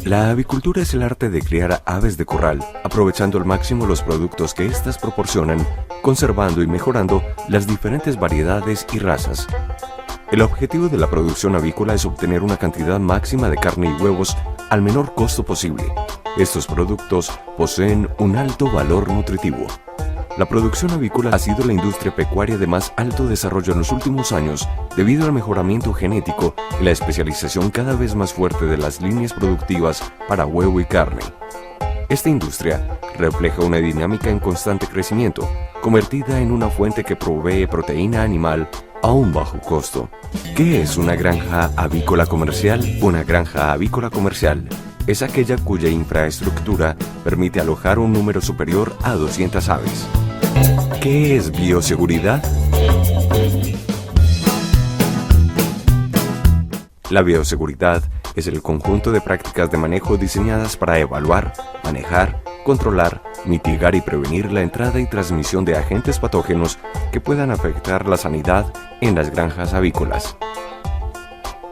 La avicultura es el arte de criar aves de corral, aprovechando al máximo los productos que éstas proporcionan, conservando y mejorando las diferentes variedades y razas. El objetivo de la producción avícola es obtener una cantidad máxima de carne y huevos al menor costo posible. Estos productos poseen un alto valor nutritivo. La producción avícola ha sido la industria pecuaria de más alto desarrollo en los últimos años debido al mejoramiento genético y la especialización cada vez más fuerte de las líneas productivas para huevo y carne. Esta industria refleja una dinámica en constante crecimiento, convertida en una fuente que provee proteína animal a un bajo costo. ¿Qué es una granja avícola comercial? Una granja avícola comercial es aquella cuya infraestructura permite alojar un número superior a 200 aves. ¿Qué es bioseguridad? La bioseguridad es el conjunto de prácticas de manejo diseñadas para evaluar, manejar, controlar, mitigar y prevenir la entrada y transmisión de agentes patógenos que puedan afectar la sanidad en las granjas avícolas.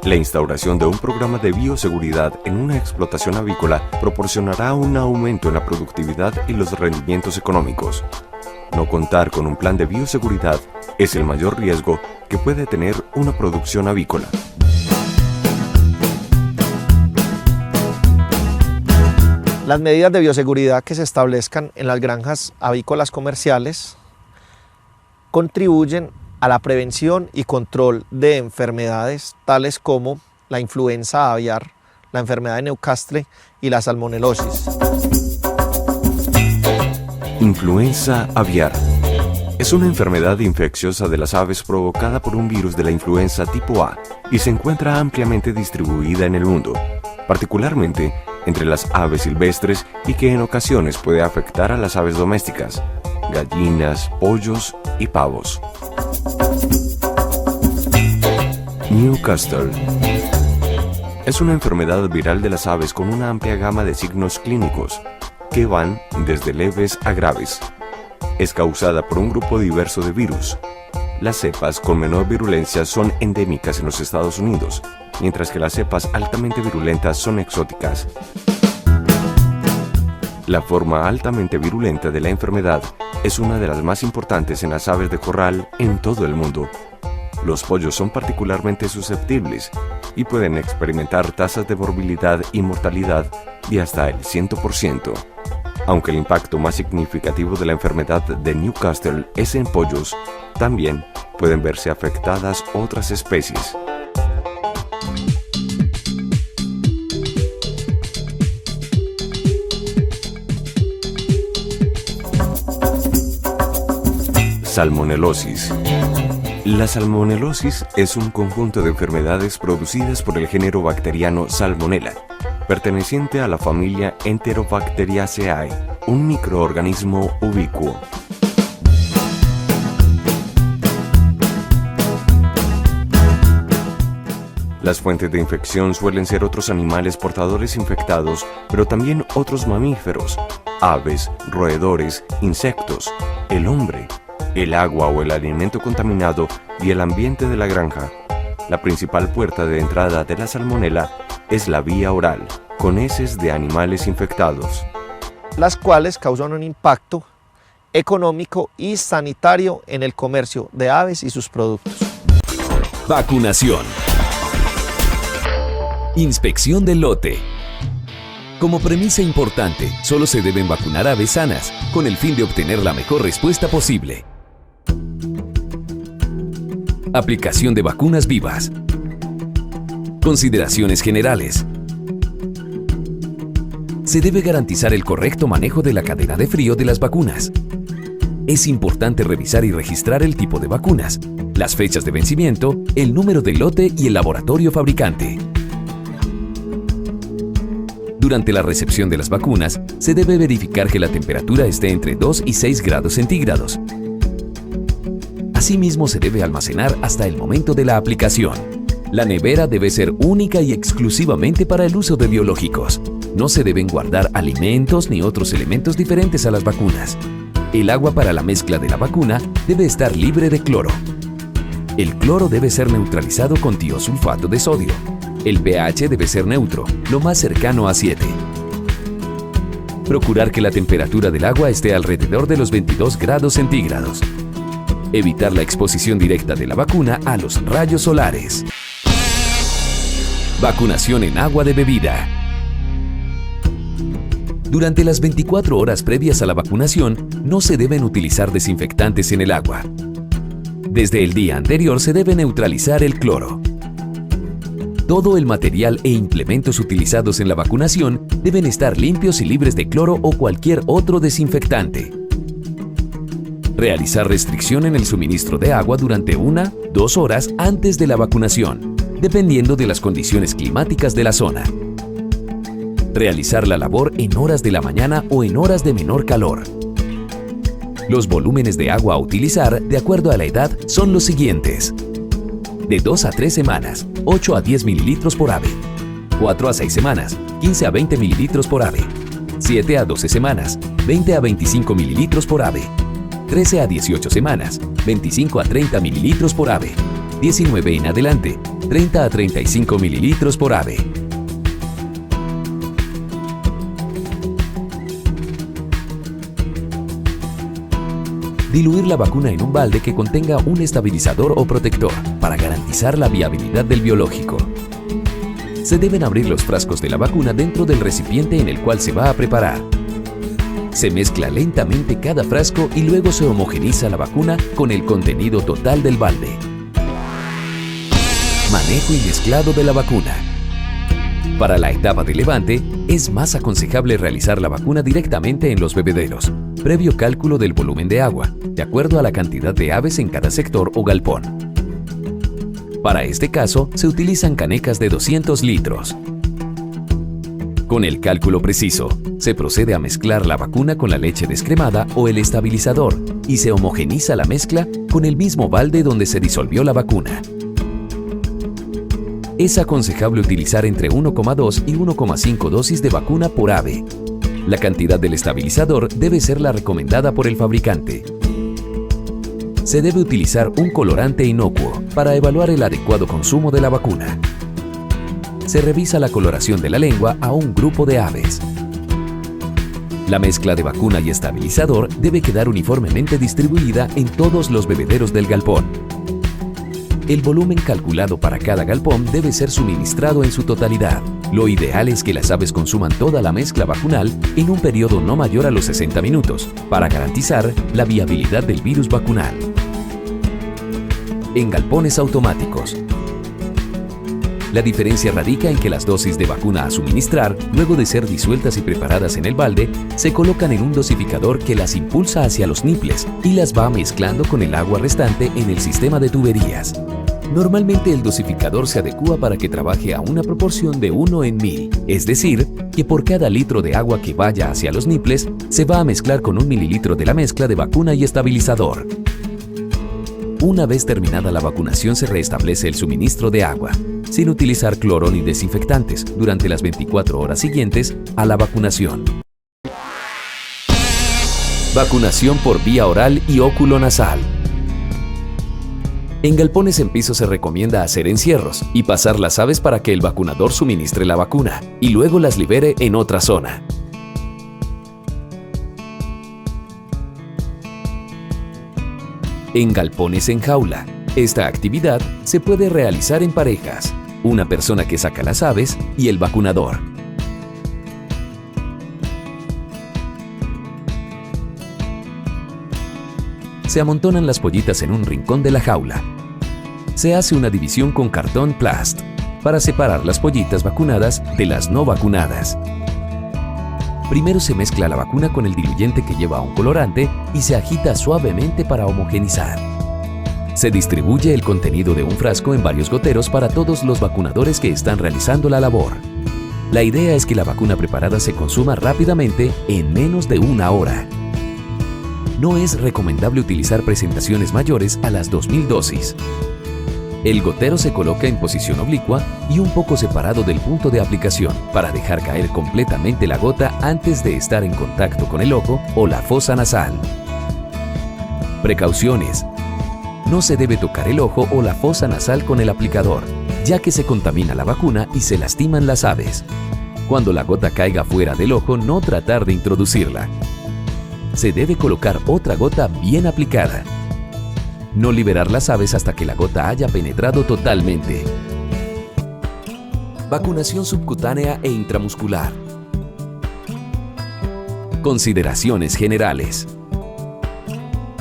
La instauración de un programa de bioseguridad en una explotación avícola proporcionará un aumento en la productividad y los rendimientos económicos. No contar con un plan de bioseguridad es el mayor riesgo que puede tener una producción avícola. Las medidas de bioseguridad que se establezcan en las granjas avícolas comerciales contribuyen a la prevención y control de enfermedades tales como la influenza aviar, la enfermedad de Newcastle y la salmonelosis. Influenza aviar es una enfermedad infecciosa de las aves provocada por un virus de la influenza tipo A y se encuentra ampliamente distribuida en el mundo, particularmente entre las aves silvestres y que en ocasiones puede afectar a las aves domésticas, gallinas, pollos y pavos. Newcastle es una enfermedad viral de las aves con una amplia gama de signos clínicos que van desde leves a graves. Es causada por un grupo diverso de virus. Las cepas con menor virulencia son endémicas en los Estados Unidos, mientras que las cepas altamente virulentas son exóticas. La forma altamente virulenta de la enfermedad es una de las más importantes en las aves de corral en todo el mundo. Los pollos son particularmente susceptibles y pueden experimentar tasas de morbilidad y mortalidad de hasta el 100%. Aunque el impacto más significativo de la enfermedad de Newcastle es en pollos, también pueden verse afectadas otras especies. Salmonelosis. La salmonelosis es un conjunto de enfermedades producidas por el género bacteriano Salmonella, perteneciente a la familia Enterobacteriaceae, un microorganismo ubicuo. Las fuentes de infección suelen ser otros animales portadores infectados, pero también otros mamíferos, aves, roedores, insectos, el hombre, el agua o el alimento contaminado y el ambiente de la granja. La principal puerta de entrada de la salmonela es la vía oral, con heces de animales infectados, las cuales causan un impacto económico y sanitario en el comercio de aves y sus productos. Vacunación. Inspección del lote. Como premisa importante, solo se deben vacunar aves sanas, con el fin de obtener la mejor respuesta posible. Aplicación de vacunas vivas. Consideraciones generales. Se debe garantizar el correcto manejo de la cadena de frío de las vacunas. Es importante revisar y registrar el tipo de vacunas, las fechas de vencimiento, el número de lote y el laboratorio fabricante. Durante la recepción de las vacunas, se debe verificar que la temperatura esté entre 2 y 6 grados centígrados. Asimismo, se debe almacenar hasta el momento de la aplicación. La nevera debe ser única y exclusivamente para el uso de biológicos. No se deben guardar alimentos ni otros elementos diferentes a las vacunas. El agua para la mezcla de la vacuna debe estar libre de cloro. El cloro debe ser neutralizado con tiosulfato de sodio. El pH debe ser neutro, lo más cercano a 7. Procurar que la temperatura del agua esté alrededor de los 22 grados centígrados. Evitar la exposición directa de la vacuna a los rayos solares. Vacunación en agua de bebida. Durante las 24 horas previas a la vacunación, no se deben utilizar desinfectantes en el agua. Desde el día anterior se debe neutralizar el cloro. Todo el material e implementos utilizados en la vacunación deben estar limpios y libres de cloro o cualquier otro desinfectante. Realizar restricción en el suministro de agua durante 1-2 horas antes de la vacunación, dependiendo de las condiciones climáticas de la zona. Realizar la labor en horas de la mañana o en horas de menor calor. Los volúmenes de agua a utilizar, de acuerdo a la edad, son los siguientes. De 2 a 3 semanas, 8 a 10 mililitros por ave. 4 a 6 semanas, 15 a 20 mililitros por ave. 7 a 12 semanas, 20 a 25 mililitros por ave. 13 a 18 semanas, 25 a 30 mililitros por ave. 19 en adelante, 30 a 35 mililitros por ave. Diluir la vacuna en un balde que contenga un estabilizador o protector para garantizar la viabilidad del biológico. Se deben abrir los frascos de la vacuna dentro del recipiente en el cual se va a preparar. Se mezcla lentamente cada frasco y luego se homogeniza la vacuna con el contenido total del balde. Manejo y mezclado de la vacuna. Para la etapa de levante, es más aconsejable realizar la vacuna directamente en los bebederos, previo cálculo del volumen de agua, de acuerdo a la cantidad de aves en cada sector o galpón. Para este caso, se utilizan canecas de 200 litros. Con el cálculo preciso, se procede a mezclar la vacuna con la leche descremada o el estabilizador y se homogeniza la mezcla con el mismo balde donde se disolvió la vacuna. Es aconsejable utilizar entre 1,2 y 1,5 dosis de vacuna por ave. La cantidad del estabilizador debe ser la recomendada por el fabricante. Se debe utilizar un colorante inocuo para evaluar el adecuado consumo de la vacuna. Se revisa la coloración de la lengua a un grupo de aves. La mezcla de vacuna y estabilizador debe quedar uniformemente distribuida en todos los bebederos del galpón. El volumen calculado para cada galpón debe ser suministrado en su totalidad. Lo ideal es que las aves consuman toda la mezcla vacunal en un periodo no mayor a los 60 minutos, para garantizar la viabilidad del virus vacunal. En galpones automáticos. La diferencia radica en que las dosis de vacuna a suministrar, luego de ser disueltas y preparadas en el balde, se colocan en un dosificador que las impulsa hacia los niples y las va mezclando con el agua restante en el sistema de tuberías. Normalmente el dosificador se adecúa para que trabaje a una proporción de 1 en 1000, es decir, que por cada litro de agua que vaya hacia los niples, se va a mezclar con 1 mililitro de la mezcla de vacuna y estabilizador. Una vez terminada la vacunación se restablece el suministro de agua, sin utilizar cloro ni desinfectantes, durante las 24 horas siguientes a la vacunación. Vacunación por vía oral y óculo-nasal. En galpones en piso se recomienda hacer encierros y pasar las aves para que el vacunador suministre la vacuna y luego las libere en otra zona. En galpones en jaula, esta actividad se puede realizar en parejas, una persona que saca las aves y el vacunador. Se amontonan las pollitas en un rincón de la jaula. Se hace una división con cartón plast para separar las pollitas vacunadas de las no vacunadas. Primero se mezcla la vacuna con el diluyente que lleva un colorante y se agita suavemente para homogenizar. Se distribuye el contenido de un frasco en varios goteros para todos los vacunadores que están realizando la labor. La idea es que la vacuna preparada se consuma rápidamente en menos de 1 hora. No es recomendable utilizar presentaciones mayores a las 2000 dosis. El gotero se coloca en posición oblicua y un poco separado del punto de aplicación para dejar caer completamente la gota antes de estar en contacto con el ojo o la fosa nasal. Precauciones. No se debe tocar el ojo o la fosa nasal con el aplicador, ya que se contamina la vacuna y se lastiman las aves. Cuando la gota caiga fuera del ojo, no tratar de introducirla. Se debe colocar otra gota bien aplicada. No liberar las aves hasta que la gota haya penetrado totalmente. Vacunación subcutánea e intramuscular. Consideraciones generales.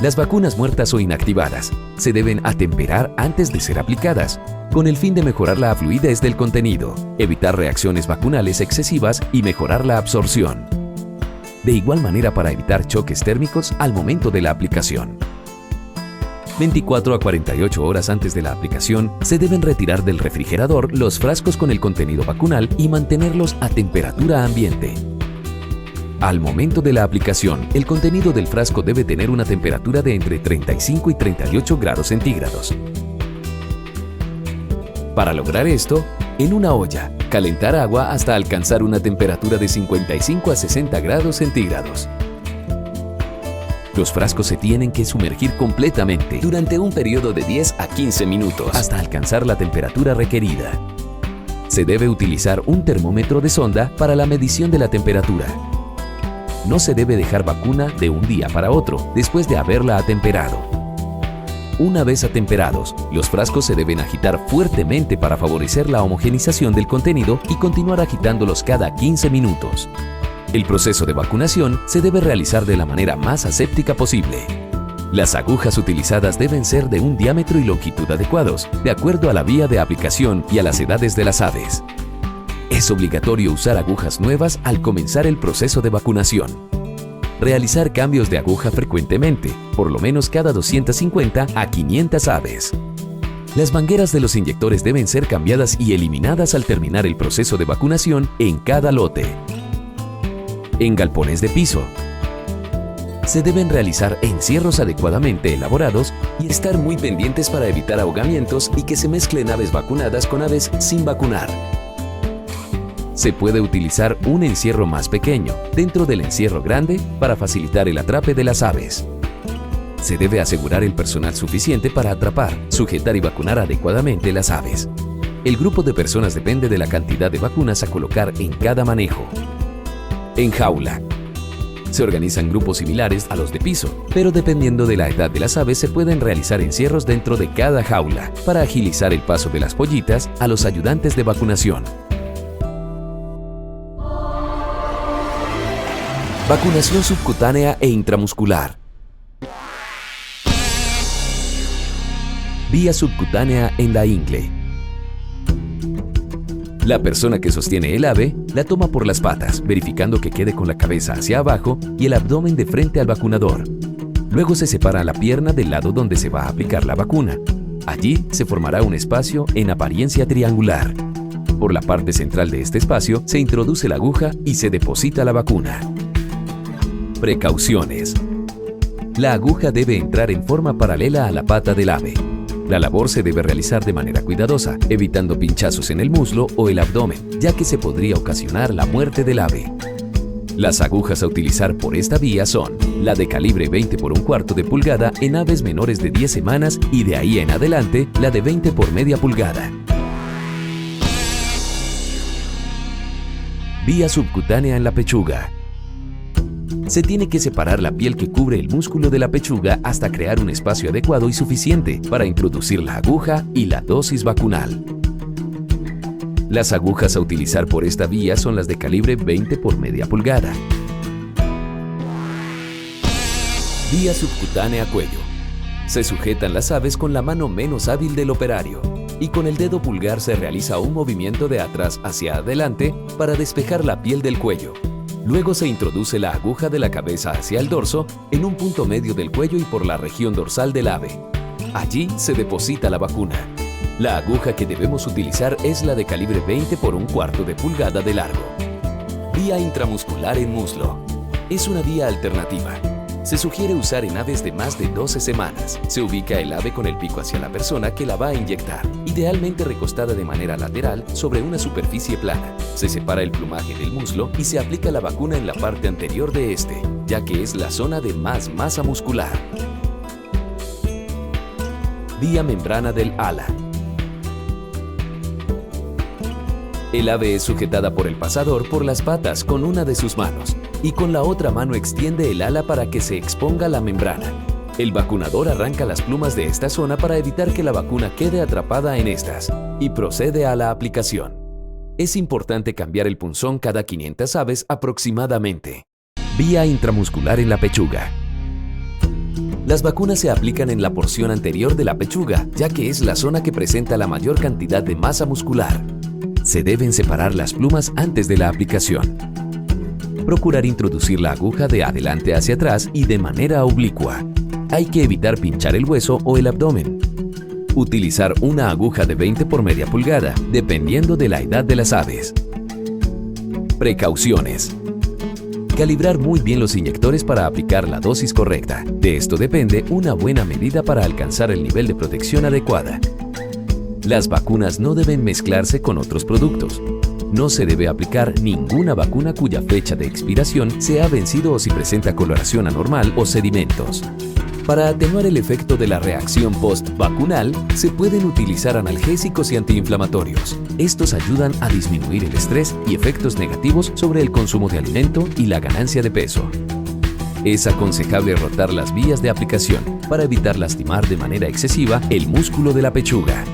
Las vacunas muertas o inactivadas se deben atemperar antes de ser aplicadas, con el fin de mejorar la fluidez del contenido, evitar reacciones vacunales excesivas y mejorar la absorción. De igual manera para evitar choques térmicos al momento de la aplicación. 24 a 48 horas antes de la aplicación, se deben retirar del refrigerador los frascos con el contenido vacunal y mantenerlos a temperatura ambiente. Al momento de la aplicación, el contenido del frasco debe tener una temperatura de entre 35 y 38 grados centígrados. Para lograr esto, en una olla, calentar agua hasta alcanzar una temperatura de 55 a 60 grados centígrados. Los frascos se tienen que sumergir completamente durante un periodo de 10 a 15 minutos hasta alcanzar la temperatura requerida. Se debe utilizar un termómetro de sonda para la medición de la temperatura. No se debe dejar vacuna de un día para otro después de haberla atemperado. Una vez atemperados, los frascos se deben agitar fuertemente para favorecer la homogenización del contenido y continuar agitándolos cada 15 minutos. El proceso de vacunación se debe realizar de la manera más aséptica posible. Las agujas utilizadas deben ser de un diámetro y longitud adecuados, de acuerdo a la vía de aplicación y a las edades de las aves. Es obligatorio usar agujas nuevas al comenzar el proceso de vacunación. Realizar cambios de aguja frecuentemente, por lo menos cada 250 a 500 aves. Las mangueras de los inyectores deben ser cambiadas y eliminadas al terminar el proceso de vacunación en cada lote. En galpones de piso, se deben realizar encierros adecuadamente elaborados y estar muy pendientes para evitar ahogamientos y que se mezclen aves vacunadas con aves sin vacunar. Se puede utilizar un encierro más pequeño dentro del encierro grande para facilitar el atrape de las aves. Se debe asegurar el personal suficiente para atrapar, sujetar y vacunar adecuadamente las aves. El grupo de personas depende de la cantidad de vacunas a colocar en cada manejo. En jaula. Se organizan grupos similares a los de piso, pero dependiendo de la edad de las aves se pueden realizar encierros dentro de cada jaula para agilizar el paso de las pollitas a los ayudantes de vacunación. Vacunación subcutánea e intramuscular. Vía subcutánea en la ingle. La persona que sostiene el ave la toma por las patas, verificando que quede con la cabeza hacia abajo y el abdomen de frente al vacunador. Luego se separa la pierna del lado donde se va a aplicar la vacuna. Allí se formará un espacio en apariencia triangular. Por la parte central de este espacio se introduce la aguja y se deposita la vacuna. Precauciones. La aguja debe entrar en forma paralela a la pata del ave. La labor se debe realizar de manera cuidadosa, evitando pinchazos en el muslo o el abdomen, ya que se podría ocasionar la muerte del ave. Las agujas a utilizar por esta vía son la de calibre 20 por 1/4 de pulgada en aves menores de 10 semanas y de ahí en adelante la de 20 por media pulgada. Vía subcutánea en la pechuga. Se tiene que separar la piel que cubre el músculo de la pechuga hasta crear un espacio adecuado y suficiente para introducir la aguja y la dosis vacunal. Las agujas a utilizar por esta vía son las de calibre 20 por media pulgada. Vía subcutánea cuello. Se sujetan las aves con la mano menos hábil del operario y con el dedo pulgar se realiza un movimiento de atrás hacia adelante para despejar la piel del cuello. Luego se introduce la aguja de la cabeza hacia el dorso, en un punto medio del cuello y por la región dorsal del ave. Allí se deposita la vacuna. La aguja que debemos utilizar es la de calibre 20 por 1/4 de pulgada de largo. Vía intramuscular en muslo. Es una vía alternativa. Se sugiere usar en aves de más de 12 semanas. Se ubica el ave con el pico hacia la persona que la va a inyectar, idealmente recostada de manera lateral sobre una superficie plana. Se separa el plumaje del muslo y se aplica la vacuna en la parte anterior de este, ya que es la zona de más masa muscular. Vía membrana del ala. El ave es sujetada por el pasador por las patas con una de sus manos y con la otra mano extiende el ala para que se exponga la membrana. El vacunador arranca las plumas de esta zona para evitar que la vacuna quede atrapada en estas y procede a la aplicación. Es importante cambiar el punzón cada 500 aves aproximadamente. Vía intramuscular en la pechuga. Las vacunas se aplican en la porción anterior de la pechuga, ya que es la zona que presenta la mayor cantidad de masa muscular. Se deben separar las plumas antes de la aplicación. Procurar introducir la aguja de adelante hacia atrás y de manera oblicua. Hay que evitar pinchar el hueso o el abdomen. Utilizar una aguja de 20 por media pulgada, dependiendo de la edad de las aves. Precauciones. Calibrar muy bien los inyectores para aplicar la dosis correcta. De esto depende una buena medida para alcanzar el nivel de protección adecuada. Las vacunas no deben mezclarse con otros productos. No se debe aplicar ninguna vacuna cuya fecha de expiración se ha vencido o si presenta coloración anormal o sedimentos. Para atenuar el efecto de la reacción post-vacunal, se pueden utilizar analgésicos y antiinflamatorios. Estos ayudan a disminuir el estrés y efectos negativos sobre el consumo de alimento y la ganancia de peso. Es aconsejable rotar las vías de aplicación para evitar lastimar de manera excesiva el músculo de la pechuga.